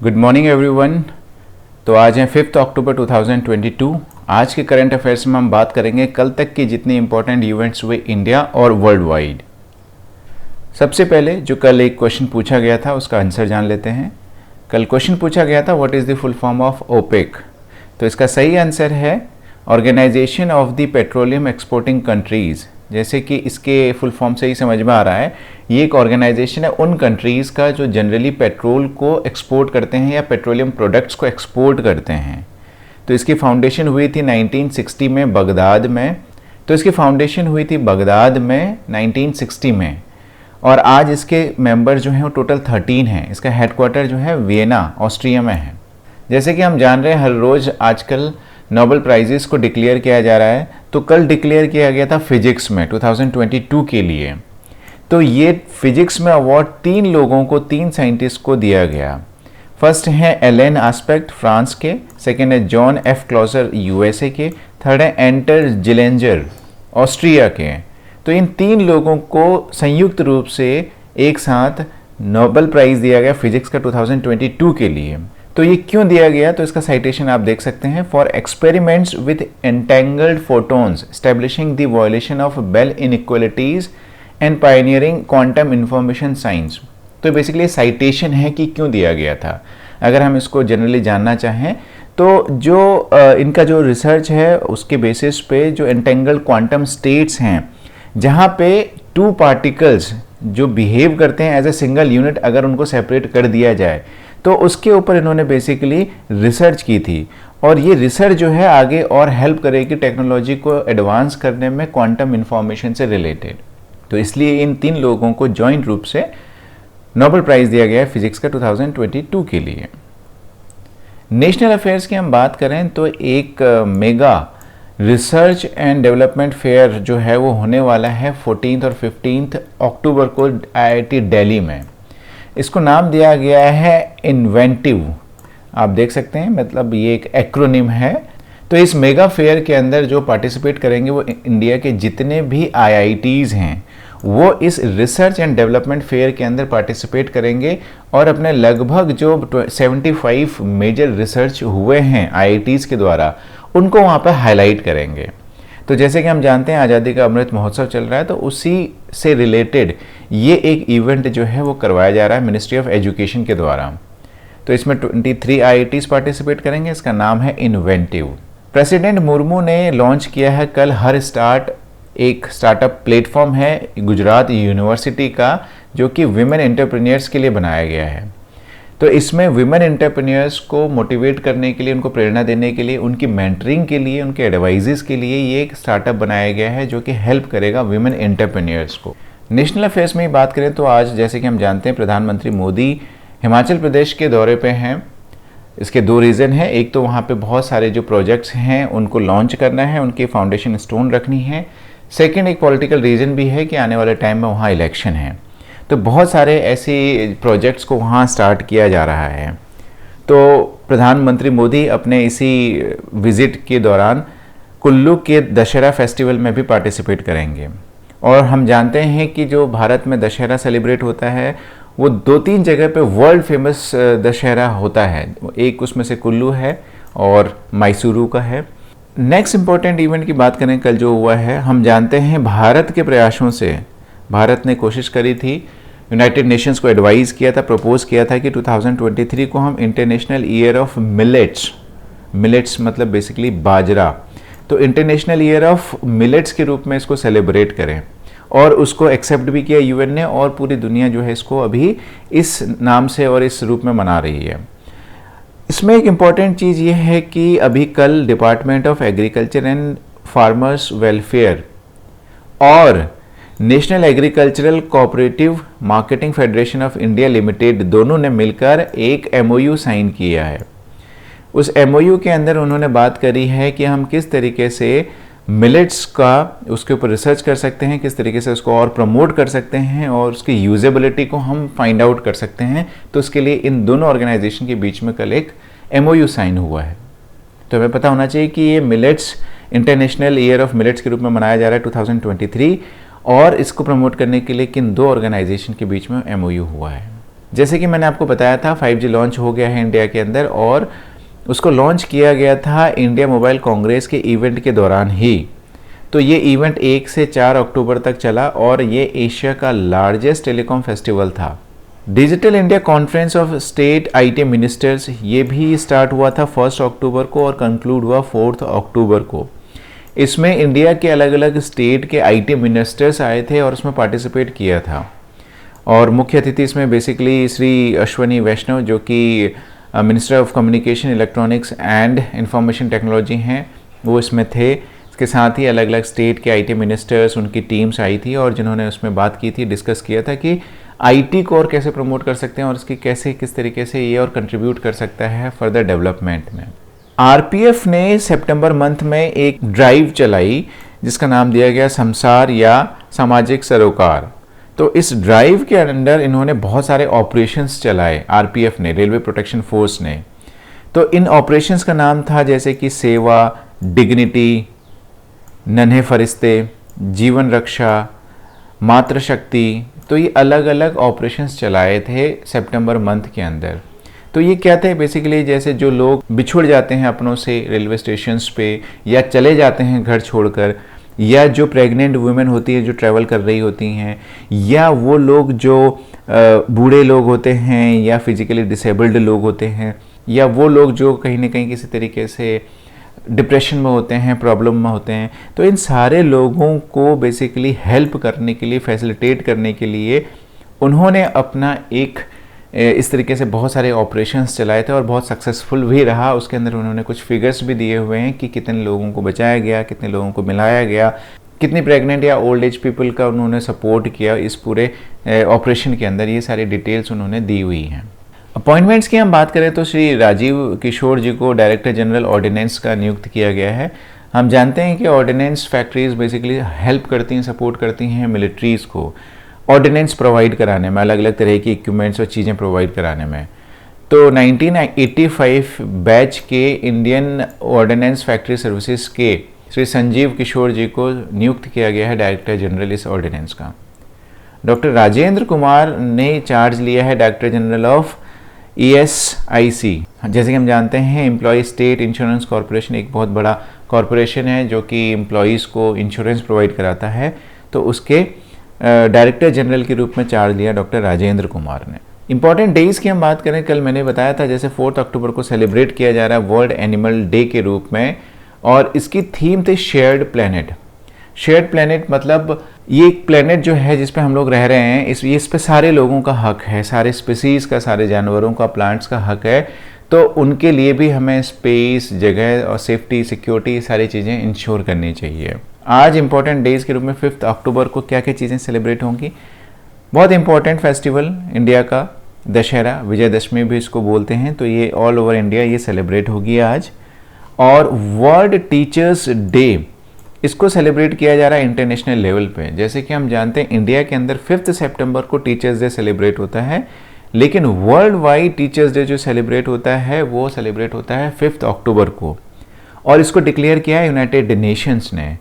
Good morning everyone. तो आज है 5 अक्टूबर 2022। आज के करंट अफेयर्स में हम बात करेंगे कल तक की जितने इंपॉर्टेंट इवेंट्स हुए इंडिया और वर्ल्ड वाइड। सबसे पहले जो कल एक क्वेश्चन पूछा गया था उसका आंसर जान लेते हैं। कल क्वेश्चन पूछा गया था what is the full form of OPEC. तो इसका सही आंसर है organization of the petroleum exporting countries. जैसे कि इसके फुल फॉर्म से ही समझ में आ रहा है, ये एक ऑर्गेनाइजेशन है उन कंट्रीज़ का जो जनरली पेट्रोल को एक्सपोर्ट करते हैं या पेट्रोलियम प्रोडक्ट्स को एक्सपोर्ट करते हैं। तो इसकी फाउंडेशन हुई थी 1960 में बगदाद में। तो इसकी फाउंडेशन हुई थी बगदाद में 1960 में, और आज इसके मेंबर जो हैं वो टोटल 13 हैं। इसका हेडक्वार्टर जो है वियना ऑस्ट्रिया में है। जैसे कि हम जान रहे हैं हर रोज़ आजकल नोबेल प्राइजेस को डिक्लेयर किया जा रहा है। तो कल डिक्लेयर किया गया था फिजिक्स में 2022 के लिए। तो ये फिजिक्स में अवार्ड 3 लोगों को, 3 साइंटिस्ट को दिया गया। फर्स्ट है एलेन आस्पेक्ट फ्रांस के, सेकेंड है जॉन एफ क्लॉजर यूएसए के, थर्ड है एंटर जिलेंजर ऑस्ट्रिया के। तो इन 3 लोगों को संयुक्त रूप से एक साथ नोबेल प्राइज दिया गया फिजिक्स का 2022 के लिए। तो ये क्यों दिया गया, तो इसका साइटेशन आप देख सकते हैं। For experiments with entangled photons establishing the violation of Bell inequalities and pioneering quantum information science. तो बेसिकली साइटेशन है कि क्यों दिया गया था। अगर हम इसको जनरली जानना चाहें तो जो इनका जो रिसर्च है उसके बेसिस पे जो एंटेंगल्ड क्वांटम स्टेट्स हैं, जहाँ पे 2 पार्टिकल्स जो बिहेव करते हैं एज ए सिंगल यूनिट, अगर उनको सेपरेट कर दिया जाए तो उसके ऊपर इन्होंने बेसिकली रिसर्च की थी। और ये रिसर्च जो है आगे और हेल्प करेगी टेक्नोलॉजी को एडवांस करने में क्वांटम इंफॉर्मेशन से रिलेटेड। तो इसलिए इन 3 लोगों को जॉइंट रूप से नोबेल प्राइज दिया गया है फिजिक्स का 2022 के लिए। नेशनल अफेयर्स की हम बात करें तो एक mega research and development fair जो है वो होने वाला है 14 और 15 अक्टूबर को IIT दिल्ली में। इसको नाम दिया गया है इन्वेंटिव। आप देख सकते हैं, मतलब ये एक एक्रोनिम है। तो इस मेगा फेयर के अंदर जो पार्टिसिपेट करेंगे वो इंडिया के जितने भी IITs हैं वो इस रिसर्च एंड डेवलपमेंट फेयर के अंदर पार्टिसिपेट करेंगे और अपने लगभग जो 75 मेजर रिसर्च हुए हैं IITs के द्वारा उनको वहाँ पर हाईलाइट करेंगे। तो जैसे कि हम जानते हैं आज़ादी का अमृत महोत्सव चल रहा है, तो उसी से रिलेटेड ये एक इवेंट जो है वो करवाया जा रहा है मिनिस्ट्री ऑफ एजुकेशन के द्वारा। तो इसमें 23 IITs पार्टिसिपेट करेंगे। इसका नाम है इन्वेंटिव। प्रेसिडेंट मुर्मू ने लॉन्च किया है कल हर स्टार्ट, एक स्टार्टअप प्लेटफॉर्म है गुजरात यूनिवर्सिटी का, जो कि विमेन एंटरप्रेन्योर्स के लिए बनाया गया है। तो इसमें विमेन एंटरप्रेन्योर्स को मोटिवेट करने के लिए, उनको प्रेरणा देने के लिए, उनकी मेंटरिंग के लिए, उनके एडवाइजेस के लिए ये एक स्टार्टअप बनाया गया है जो कि हेल्प करेगा विमेन एंटरप्रेन्योर्स को। नेशनल अफेयर्स में ही बात करें तो आज जैसे कि हम जानते हैं प्रधानमंत्री मोदी हिमाचल प्रदेश के दौरे पे हैं। इसके 2 रीज़न हैं। एक तो वहाँ पे बहुत सारे जो प्रोजेक्ट्स हैं उनको लॉन्च करना है, उनकी फाउंडेशन स्टोन रखनी है। सेकेंड एक पॉलिटिकल रीज़न भी है कि आने वाले टाइम में वहाँ इलेक्शन है, तो बहुत सारे ऐसे प्रोजेक्ट्स को वहाँ स्टार्ट किया जा रहा है। तो प्रधानमंत्री मोदी अपने इसी विज़िट के दौरान कुल्लू के दशहरा फेस्टिवल में भी पार्टिसिपेट करेंगे। और हम जानते हैं कि जो भारत में दशहरा सेलिब्रेट होता है वो 2-3 जगह पे वर्ल्ड फेमस दशहरा होता है। एक उसमें से कुल्लू है और मैसूरू का है। नेक्स्ट इम्पॉर्टेंट इवेंट की बात करें कल जो हुआ है, हम जानते हैं भारत के प्रयासों से भारत ने कोशिश करी थी, यूनाइटेड नेशंस को एडवाइज़ किया था, प्रपोज किया था कि 2023 को हम इंटरनेशनल ईयर ऑफ मिलेट्स मतलब बेसिकली बाजरा, तो इंटरनेशनल ईयर ऑफ मिलेट्स के रूप में इसको सेलिब्रेट करें। और उसको एक्सेप्ट भी किया UN ने, और पूरी दुनिया जो है इसको अभी इस नाम से और इस रूप में मना रही है। इसमें एक इम्पॉर्टेंट चीज़ ये है कि अभी कल department of agriculture and farmers welfare और national agricultural cooperative marketing federation of India limited दोनों ने मिलकर एक MOU साइन किया है। उस MOU के अंदर उन्होंने बात करी है कि हम किस तरीके से मिलेट्स का उसके ऊपर रिसर्च कर सकते हैं, किस तरीके से उसको और प्रमोट कर सकते हैं और उसकी यूजेबिलिटी को हम फाइंड आउट कर सकते हैं। तो उसके लिए इन दोनों ऑर्गेनाइजेशन के बीच में कल एक MOU साइन हुआ है। तो हमें पता होना चाहिए कि ये millets international year of millets के रूप में मनाया जा रहा है 2023, और इसको प्रमोट करने के लिए किन 2 ऑर्गेनाइजेशन के बीच में MOU हुआ है। जैसे कि मैंने आपको बताया था 5G लॉन्च हो गया है इंडिया के अंदर, और उसको लॉन्च किया गया था इंडिया मोबाइल कांग्रेस के इवेंट के दौरान ही। तो ये इवेंट 1 से 4 अक्टूबर तक चला और ये एशिया का लार्जेस्ट टेलीकॉम फेस्टिवल था। Digital India conference of state IT ministers, ये भी स्टार्ट हुआ था 1 अक्टूबर को और कंक्लूड हुआ 4 अक्टूबर को। इसमें इंडिया के अलग अलग स्टेट के आईटी मिनिस्टर्स आए थे और उसमें पार्टिसिपेट किया था। और मुख्य अतिथि इसमें बेसिकली श्री अश्वनी वैष्णव, जो कि minister of communication, electronics and information technology हैं, वो इसमें थे। इसके साथ ही अलग अलग स्टेट के आईटी मिनिस्टर्स, उनकी टीम्स आई थी और जिन्होंने उसमें बात की थी, डिस्कस किया था कि आईटी को और कैसे प्रमोट कर सकते हैं और इसकी कैसे किस तरीके से ये और कंट्रीब्यूट कर सकता है फर्दर डेवलपमेंट में। आरपीएफ ने सितंबर मंथ में एक ड्राइव चलाई जिसका नाम दिया गया संसार या सामाजिक सरोकार। तो इस ड्राइव के अंडर इन्होंने बहुत सारे ऑपरेशंस चलाए, आरपीएफ ने, रेलवे प्रोटेक्शन फोर्स ने। तो इन ऑपरेशंस का नाम था जैसे कि सेवा, डिग्निटी, नन्हे फरिश्ते, जीवन रक्षा, मातृशक्ति। तो ये अलग अलग ऑपरेशंस चलाए थे सितंबर मंथ के अंदर। तो ये क्या थे, बेसिकली जैसे जो लोग बिछुड़ जाते हैं अपनों से रेलवे स्टेशंस पे, या चले जाते हैं घर छोड़कर, या जो प्रेग्नेंट वुमेन होती है जो ट्रैवल कर रही होती हैं, या वो लोग जो बूढ़े लोग होते हैं या फिजिकली डिसेबल्ड लोग होते हैं, या वो लोग जो कहीं ना कहीं किसी तरीके से डिप्रेशन में होते हैं, प्रॉब्लम में होते हैं। तो इन सारे लोगों को बेसिकली हेल्प करने के लिए, फैसिलिटेट करने के लिए उन्होंने अपना एक इस तरीके से बहुत सारे ऑपरेशंस चलाए थे और बहुत सक्सेसफुल भी रहा। उसके अंदर उन्होंने कुछ फिगर्स भी दिए हुए हैं कि कितने लोगों को बचाया गया, कितने लोगों को मिलाया गया, कितनी प्रेग्नेंट या ओल्ड एज पीपल का उन्होंने सपोर्ट किया इस पूरे ऑपरेशन के अंदर। ये सारी डिटेल्स उन्होंने दी हुई हैं। अपॉइंटमेंट्स की हम बात करें तो श्री राजीव किशोर जी को डायरेक्टर जनरल ऑर्डिनेंस का नियुक्त किया गया है। हम जानते हैं कि ऑर्डिनेंस फैक्ट्रीज बेसिकली हेल्प करती हैं, सपोर्ट करती हैं मिलिट्रीज़ को ऑर्डिनेंस प्रोवाइड कराने में, अलग अलग तरह की इक्विपमेंट्स और चीज़ें प्रोवाइड कराने में। तो 1985 बैच के इंडियन ऑर्डिनेंस फैक्ट्री सर्विसेज के श्री संजीव किशोर जी को नियुक्त किया गया है डायरेक्टर जनरल इस ऑर्डिनेंस का। डॉक्टर राजेंद्र कुमार ने चार्ज लिया है डायरेक्टर जनरल ऑफ ESIC। जैसे कि हम जानते हैं एम्प्लॉय स्टेट इंश्योरेंस कॉरपोरेशन एक बहुत बड़ा कॉरपोरेशन है जो कि एम्प्लॉयज़ को इंश्योरेंस प्रोवाइड कराता है। तो उसके डायरेक्टर जनरल के रूप में चार्ज लिया डॉक्टर राजेंद्र कुमार ने। इंपॉर्टेंट डेज़ की हम बात करें, कल मैंने बताया था जैसे 4 अक्टूबर को सेलिब्रेट किया जा रहा है वर्ल्ड एनिमल डे के रूप में, और इसकी थीम थी शेयर्ड प्लेनेट। शेयर्ड प्लेनेट मतलब ये एक प्लेनेट जो है जिस पे हम लोग रह रहे हैं, इस पे सारे लोगों का हक है, सारे स्पीसीज़ का, सारे जानवरों का, प्लांट्स का हक है। तो उनके लिए भी हमें स्पेस, जगह और सेफ्टी, सिक्योरिटी, सारी चीज़ें इंश्योर करनी चाहिए। आज इंपॉर्टेंट डेज़ के रूप में 5 अक्टूबर को क्या क्या चीज़ें सेलिब्रेट होंगी। बहुत इंपॉर्टेंट फेस्टिवल इंडिया का दशहरा, विजयदशमी भी इसको बोलते हैं, तो ये ऑल ओवर इंडिया ये सेलिब्रेट होगी आज। और वर्ल्ड टीचर्स डे, इसको सेलिब्रेट किया जा रहा है इंटरनेशनल लेवल पे। जैसे कि हम जानते हैं इंडिया के अंदर 5 सितंबर को टीचर्स डे सेलिब्रेट होता है, लेकिन वर्ल्ड वाइड टीचर्स डे जो सेलिब्रेट होता है वो सेलिब्रेट होता है 5 अक्टूबर को, और इसको डिक्लेयर किया है यूनाइटेड नेशंस ने।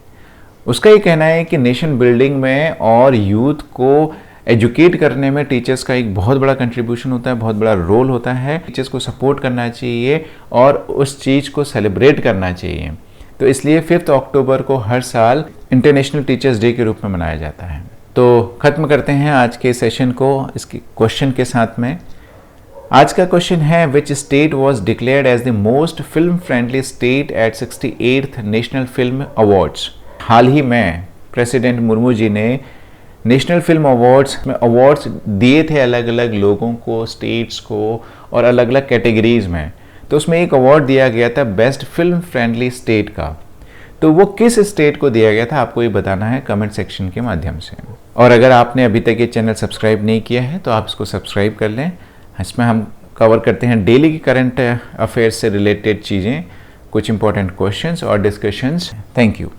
उसका ये कहना है कि नेशन बिल्डिंग में और यूथ को एजुकेट करने में टीचर्स का एक बहुत बड़ा कंट्रीब्यूशन होता है, बहुत बड़ा रोल होता है। टीचर्स को सपोर्ट करना चाहिए और उस चीज़ को सेलिब्रेट करना चाहिए। तो इसलिए 5 अक्टूबर को हर साल इंटरनेशनल टीचर्स डे के रूप में मनाया जाता है। तो ख़त्म करते हैं आज के सेशन को इसके क्वेश्चन के साथ में। आज का क्वेश्चन है, which state was declared as the most film friendly state at 68th national film awards. हाल ही में प्रेसिडेंट मुर्मू जी ने नेशनल फिल्म अवार्ड्स में अवार्ड्स दिए थे अलग अलग लोगों को, स्टेट्स को, और अलग अलग कैटेगरीज में। तो उसमें एक अवार्ड दिया गया था बेस्ट फिल्म फ्रेंडली स्टेट का। तो वो किस स्टेट को दिया गया था आपको ये बताना है कमेंट सेक्शन के माध्यम से। और अगर आपने अभी तक ये चैनल सब्सक्राइब नहीं किया है तो आप इसको सब्सक्राइब कर लें। इसमें हम कवर करते हैं डेली की करंट अफेयर्स से रिलेटेड चीज़ें, कुछ इंपॉर्टेंट क्वेश्चंस और डिस्कशंस। Thank you.